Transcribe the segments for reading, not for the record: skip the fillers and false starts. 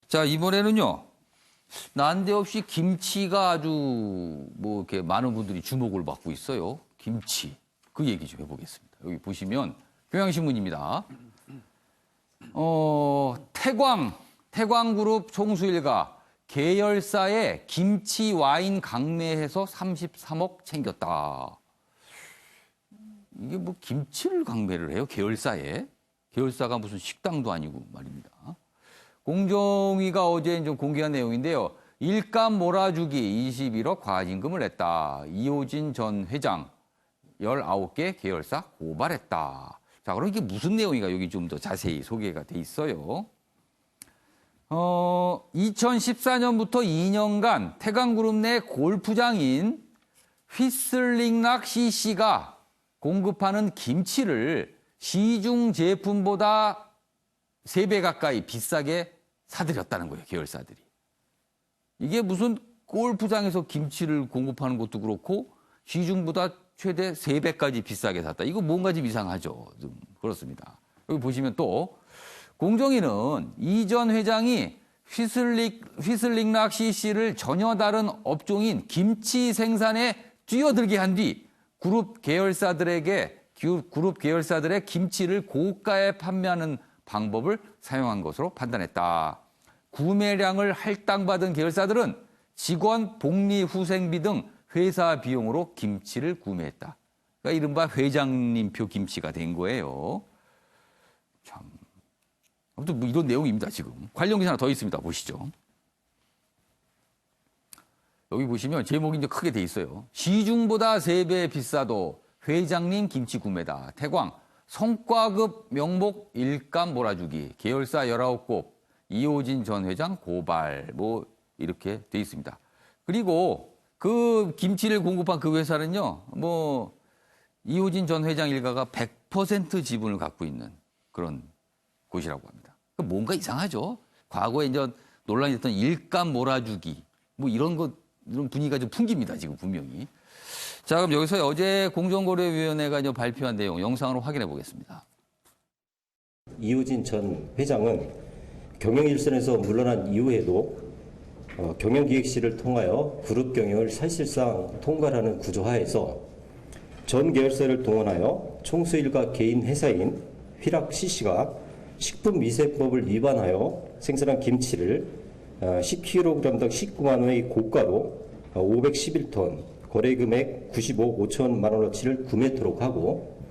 자, 이번에는요. 난데없이 김치가 아주 뭐 이렇게 많은 분들이 주목을 받고 있어요. 김치. 그 얘기 좀 해보겠습니다. 여기 보시면 경향신문입니다. 태광그룹 총수일가 계열사에 김치 와인 강매해서 33억 챙겼다. 이게 뭐 김치를 강매를 해요? 계열사에? 계열사가 무슨 식당도 아니고 말입니다. 공정위가 어제 좀 공개한 내용인데요. 일감 몰아주기 21억 과징금을 냈다. 이호진 전 회장 19개 계열사 고발했다. 자, 그럼 이게 무슨 내용인가 여기 좀 더 자세히 소개가 돼 있어요. 2014년부터 2년간 태광그룹 내 골프장인 휘슬링락 CC가 공급하는 김치를 시중 제품보다 3배 가까이 비싸게 사들였다는 거예요, 계열사들이. 이게 무슨 골프장에서 김치를 공급하는 것도 그렇고 시중보다 최대 3배까지 비싸게 샀다. 이거 뭔가 좀 이상하죠. 좀 그렇습니다. 여기 보시면 또 공정위는 이 전 회장이 휘슬링락 CC를 전혀 다른 업종인 김치 생산에 뛰어들게 한 뒤 그룹 계열사들의 김치를 고가에 판매하는 방법을 사용한 것으로 판단했다. 구매량을 할당받은 계열사들은 직원 복리후생비 등 회사 비용으로 김치를 구매했다. 그러니까 이른바 회장님표 김치가 된 거예요. 참. 아무튼 뭐 이런 내용입니다, 지금. 관련 기사 하나 더 있습니다. 보시죠. 여기 보시면 제목이 이제 크게 돼 있어요. 시중보다 3배 비싸도 회장님 김치 구매다. 태광. 성과급 명목 일감 몰아주기. 계열사 19곳. 이호진 전 회장 고발. 뭐 이렇게 돼 있습니다. 그리고 그 김치를 공급한 그 회사는요. 뭐 이호진 전 회장 일가가 100% 지분을 갖고 있는 그런 곳이라고 합니다. 뭔가 이상하죠. 과거에 이제 논란이 됐던 일감 몰아주기. 뭐 이런 분위기가 좀 풍깁니다. 지금 분명히. 자, 그럼 여기서 어제 공정거래위원회가 이제 발표한 내용 영상으로 확인해 보겠습니다. 이호진 전 회장은 경영일선에서 물러난 이후에도 경영기획실을 통하여 그룹 경영을 사실상 통괄하는 구조하에서 전 계열사를 동원하여 총수일가 개인 회사인 휘락 CC가 식품위생법을 위반하여 생산한 김치를 10kg당 19만 원의 고가로 511톤, 거래금액 95억 5천만 원어치를 구매토록 하고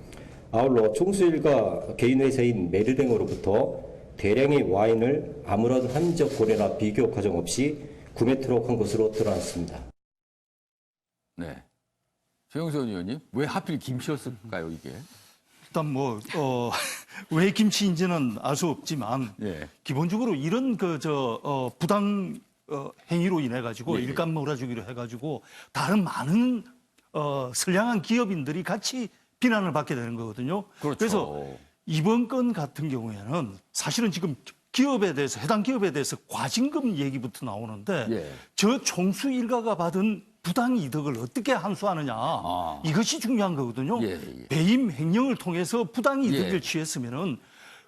아울러 총수일가 개인 회사인 메르랭으로부터 대량의 와인을 아무런 합리적 고려나 비교 과정 없이 구매토록 한 것으로 드러났습니다. 네, 최영선 의원님, 왜 하필 김치였을까요, 이게? 일단 왜 김치인지는 알 수 없지만 예. 기본적으로 이런 부당 행위로 인해 가지고 예. 일감 몰아주기로 해가지고 다른 많은 선량한 기업인들이 같이 비난을 받게 되는 거거든요. 그렇죠. 그래서 이번 건 같은 경우에는 사실은 지금 기업에 대해서 해당 기업에 대해서 과징금 얘기부터 나오는데 예. 저 총수 일가가 받은 부당 이득을 어떻게 환수하느냐 이것이 중요한 거거든요. 예, 예. 배임 횡령을 통해서 부당 이득을 예. 취했으면은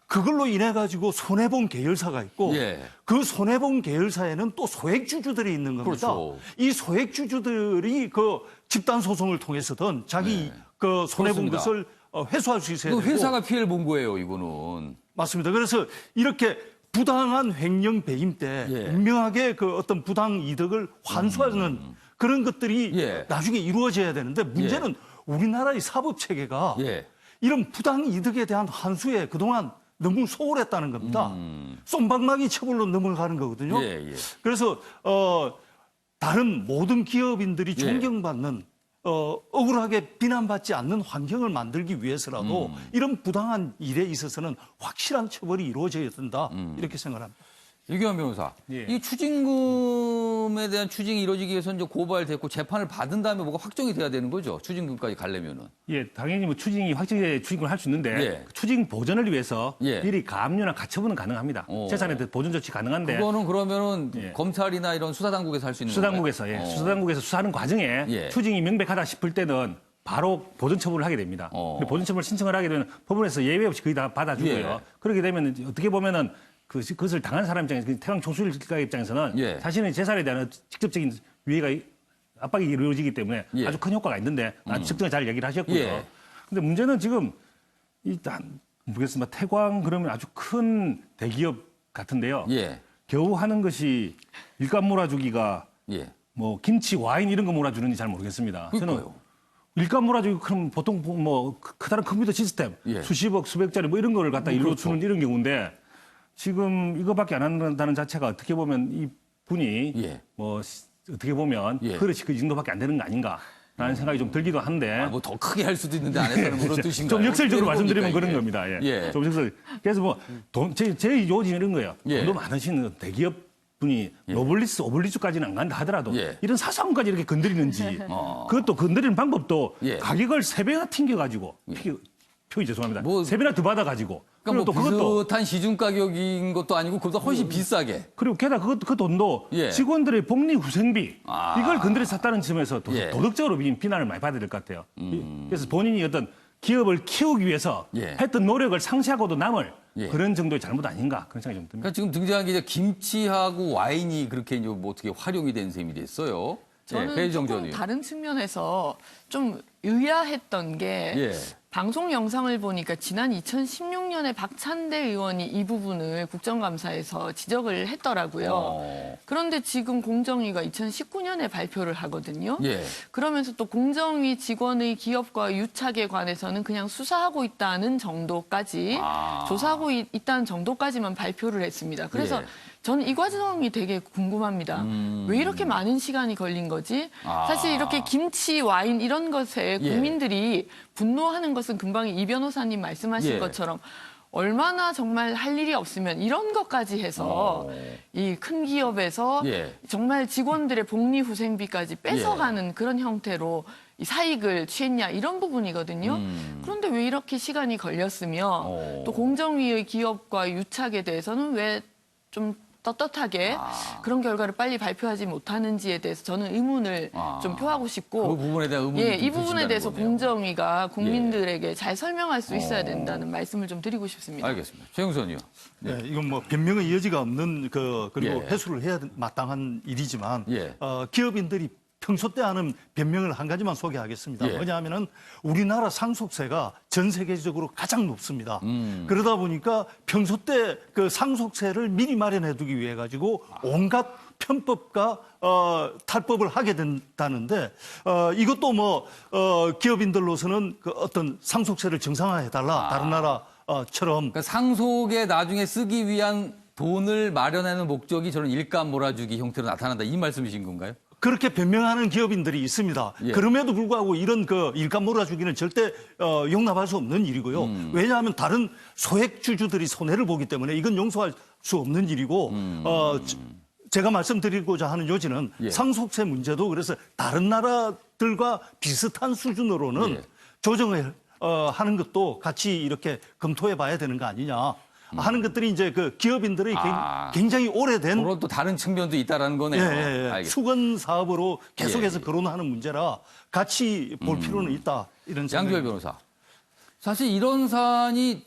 그걸로 인해 가지고 손해 본 계열사가 있고 예. 그 손해 본 계열사에는 또 소액주주들이 있는 겁니다. 그렇죠. 이 소액주주들이 그 집단 소송을 통해서든 자기 그 손해 본 그렇습니다. 것을 회수할 수 있어야 그 되고 회사가 피해를 본 거예요, 이거는. 맞습니다. 그래서 이렇게 부당한 횡령 배임 때 예. 분명하게 그 어떤 부당 이득을 환수하는 그런 것들이 예. 나중에 이루어져야 되는데 문제는 우리나라의 사법 체계가 예. 이런 부당 이득에 대한 환수에 그동안 너무 소홀했다는 겁니다. 쏨방망이 처벌로 넘어가는 거거든요. 예, 예. 그래서 다른 모든 기업인들이 존경받는 억울하게 비난받지 않는 환경을 만들기 위해서라도 이런 부당한 일에 있어서는 확실한 처벌이 이루어져야 된다. 이렇게 생각합니다. 유경환 변호사, 예. 이 추징금에 대한 추징이 이루어지기 위해서 이제 고발됐고 재판을 받은 다음에 뭐가 확정이 돼야 되는 거죠. 추징금까지 가려면은. 예, 당연히 뭐 추징이 확정돼 추징을 할 수 있는데 예. 추징 보전을 위해서 예. 미리 가압류나 가처분은 가능합니다. 재산에 대해 보존 조치 가능한데 그거는 그러면은 예. 검찰이나 이런 수사당국에서 할 수 있는 수사당국에서 건가요? 수사당국에서 수사하는 과정에 예. 추징이 명백하다 싶을 때는 바로 보존 처분을 하게 됩니다. 근데 보존 처분을 신청을 하게 되면 법원에서 예외 없이 거의 다 받아주고요. 예. 그렇게 되면 어떻게 보면은 그것을 당한 사람 입장에서 태광 총수일가 입장에서는 예. 자신의 재산에 대한 직접적인 위해가 압박이 이루어지기 때문에 예. 아주 큰 효과가 있는데 아주 적정히 잘 얘기를 하셨고요. 예. 근데 문제는 지금 일단 모르겠습니다. 태광 그러면 아주 큰 대기업 같은데요. 예. 겨우 하는 것이 일감 몰아주기가 예. 뭐 김치, 와인 이런 거 몰아주는지 잘 모르겠습니다. 저는 그러니까요. 일감 몰아주기 그럼 보통 뭐 크다란 컴퓨터 시스템 예. 수십억, 수백짜리 뭐 이런 거를 갖다 일로 그렇죠. 주는 이런 경우인데 지금 이거밖에 안 한다는 자체가 어떻게 보면 이 분이 예. 뭐 어떻게 보면 예. 그릇이 그 정도밖에 안 되는 거 아닌가라는 생각이 좀 들기도 한데 뭐 더 크게 할 수도 있는데 안 했다는 그런 뜻인가요? 좀 역설적으로 어떻게 말씀드리면 봅니까, 그런 이게? 겁니다. 예. 예. 좀 역설. 그래서 뭐 제 요즘 이런 거예요. 예. 돈도 많으신 대기업 분이 노블리스, 오블리주까지는 안 간다 하더라도 예. 이런 사소한 것까지 이렇게 건드리는지 그것도 건드리는 방법도 예. 가격을 3배나 튕겨가지고 표기 죄송합니다. 뭐- 3배나 더 받아가지고 그러니까 뭐 그리고 또 그것도 비슷한 시중 가격인 것도 아니고 그보다 훨씬 비싸게. 그리고 게다가 그 돈도 예. 직원들의 복리 후생비 아. 이걸 건드려 샀다는 점에서 예. 도덕적으로 비난을 많이 받아야 될 것 같아요. 그래서 본인이 어떤 기업을 키우기 위해서 예. 했던 노력을 상쇄하고도 남을 예. 그런 정도의 잘못 아닌가 그런 생각이 좀 듭니다. 그러니까 지금 등장한 게 이제 김치하고 와인이 그렇게 이제 뭐 어떻게 활용이 된 셈이 됐어요. 저는 배희정 전 조금 의원. 다른 측면에서 좀 의아했던 게 예. 방송 영상을 보니까 지난 2016년에 박찬대 의원이 이 부분을 국정감사에서 지적을 했더라고요. 그런데 지금 공정위가 2019년에 발표를 하거든요. 예. 그러면서 또 공정위 직원의 기업과 유착에 관해서는 그냥 수사하고 있다는 정도까지 조사하고 있다는 정도까지만 발표를 했습니다. 그래서 예. 저는 이 과정이 되게 궁금합니다. 왜 이렇게 많은 시간이 걸린 거지? 사실 이렇게 김치, 와인 이런 것에 예. 국민들이 분노하는 것은 금방 이 변호사님 말씀하신 예. 것처럼 얼마나 정말 할 일이 없으면 이런 것까지 해서 이 큰 기업에서 예. 정말 직원들의 복리 후생비까지 뺏어가는 그런 형태로 이 사익을 취했냐 이런 부분이거든요. 그런데 왜 이렇게 시간이 걸렸으며 또 공정위의 기업과 유착에 대해서는 왜 좀 떳떳하게 그런 결과를 빨리 발표하지 못하는지에 대해서 저는 의문을 좀 표하고 싶고 그 부분에 대한 의문이 예, 좀 이 부분에 드신다는 대해서 거네요. 공정위가 국민들에게 잘 설명할 수 있어야 된다는 말씀을 좀 드리고 싶습니다. 알겠습니다. 최영선 의원. 네, 이건 뭐 변명의 여지가 없는 그리고 예. 회수를 해야 마땅한 일이지만 예. 기업인들이 평소 때 하는 변명을 한 가지만 소개하겠습니다. 예. 뭐냐면은 우리나라 상속세가 전 세계적으로 가장 높습니다. 그러다 보니까 평소 때 그 상속세를 미리 마련해 두기 위해 가지고 온갖 편법과 탈법을 하게 된다는데 이것도 뭐 기업인들로서는 그 어떤 상속세를 정상화해 달라 다른 나라처럼 그러니까 상속에 나중에 쓰기 위한 돈을 마련하는 목적이 저런 일감 몰아주기 형태로 나타난다. 이 말씀이신 건가요? 그렇게 변명하는 기업인들이 있습니다. 예. 그럼에도 불구하고 이런 그 일감 몰아주기는 절대 용납할 수 없는 일이고요. 왜냐하면 다른 소액주주들이 손해를 보기 때문에 이건 용서할 수 없는 일이고 제가 말씀드리고자 하는 요지는 예. 상속세 문제도 그래서 다른 나라들과 비슷한 수준으로는 예. 조정을 하는 것도 같이 이렇게 검토해 봐야 되는 거 아니냐 하는 것들이 이제 그 기업인들의 굉장히 오래된 그런 또 다른 측면도 있다라는 거네요. 알겠습니다. 수건 사업으로 계속해서 거론하는 문제라 같이 볼 필요는 있다 이런 양규열 생각이 변호사. 사실 이런 사안이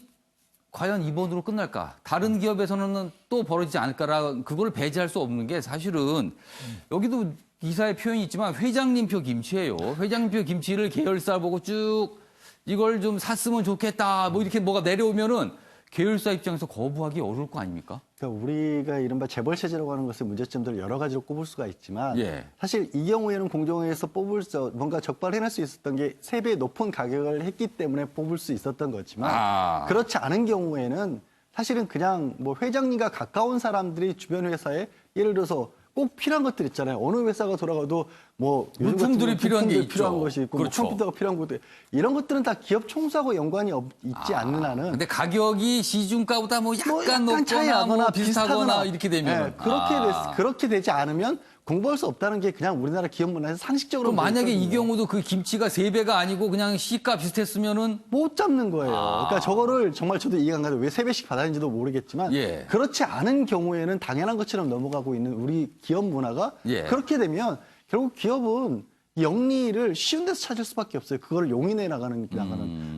과연 이번으로 끝날까? 다른 기업에서는 또 벌어지지 않을까라 그걸 배제할 수 없는 게 사실은 여기도 기사에 표현이 있지만 회장님표 김치예요. 회장님표 김치를 계열사 보고 쭉 이걸 좀 샀으면 좋겠다. 뭐 이렇게 뭐가 내려오면은 계열사 입장에서 거부하기 어려울 거 아닙니까? 그러니까 우리가 이른바 재벌체제라고 하는 것의 문제점들을 여러 가지로 꼽을 수가 있지만 예. 사실 이 경우에는 공정위에서 뭔가 적발해낼 수 있었던 게 3배 높은 가격을 했기 때문에 뽑을 수 있었던 거지만 그렇지 않은 경우에는 사실은 그냥 뭐 회장님과 가까운 사람들이 주변 회사에 예를 들어서 꼭 필요한 것들 있잖아요. 어느 회사가 돌아가도 뭐 요즘 같은 물품들이 경우는 필요한 게 부품들이 필요한 있죠. 것이 있고 그렇죠. 뭐 컴퓨터가 필요한 것들 이런 것들은 다 기업 총수하고 연관이 있지 않는 한은 근데 가격이 시중가보다 뭐 약간 차이 높거나 나거나 뭐 비슷하거나 이렇게 되면 그렇게 되지 않으면 공부할 수 없다는 게 그냥 우리나라 기업 문화에서 상식적으로 그럼 만약에 이 있거든요. 경우도 그 김치가 3배가 아니고 그냥 시가 비슷했으면은 못 잡는 거예요. 그러니까 저거를 정말 저도 이해가 안 가요. 왜 3배씩 받았는지도 모르겠지만 예. 그렇지 않은 경우에는 당연한 것처럼 넘어가고 있는 우리 기업 문화가 예. 그렇게 되면 결국 기업은 영리를 쉬운 데서 찾을 수밖에 없어요. 그걸 용인해 나가는.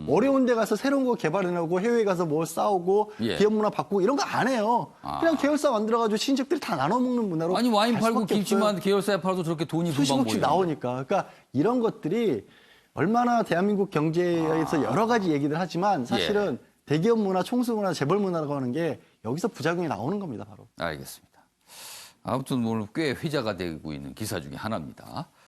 어려운 데 가서 새로운 거 개발해내고 해외에 가서 뭐 싸우고 예. 기업 문화 바꾸고 이런 거 안 해요. 그냥 계열사 만들어가지고 친척들이 다 나눠 먹는 문화로. 아니 와인 갈 팔고 수밖에 김치만 없어요. 계열사에 팔아도 저렇게 돈이 금방 수십억씩 모여요. 나오니까. 그러니까 이런 것들이 얼마나 대한민국 경제에서 여러 가지 얘기를 하지만 사실은 대기업 문화, 총수 문화, 재벌 문화라고 하는 게 여기서 부작용이 나오는 겁니다, 바로. 알겠습니다. 아무튼 오늘 꽤 회자가 되고 있는 기사 중에 하나입니다.